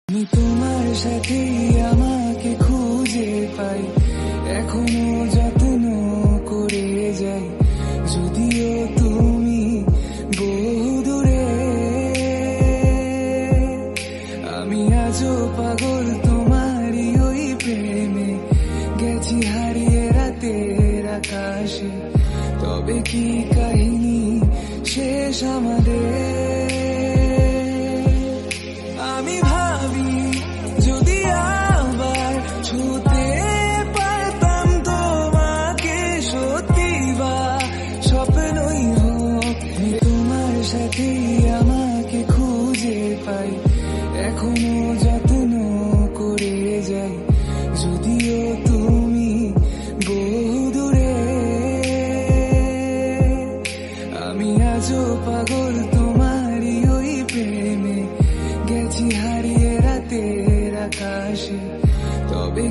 আমি তোমার সাথে আমাকে খুঁজে পাই, এখনো যত্ন করে যাই, যদিও তুমি বহু দূরে। আমি আজও পাগল তোমারই ওই প্রেমে, গেছি হারিয়ে রাতের আকাশে। তবে কি কাহিনী শেষ আমাদের? আমি ভাবি যদি আবার ছুতে পারতাম তোমাকে, সত্যি বা স্বপ্নই হোক, তোমার সাথে আমাকে খুঁজে পাই, এখনো যত্ন করে যাই, যদিও তুমি বহু দূরে। আমি আজও পাগল তোমারই ওই প্রেমে, গেছি হারিয়ে রাতের আকাশে। তবে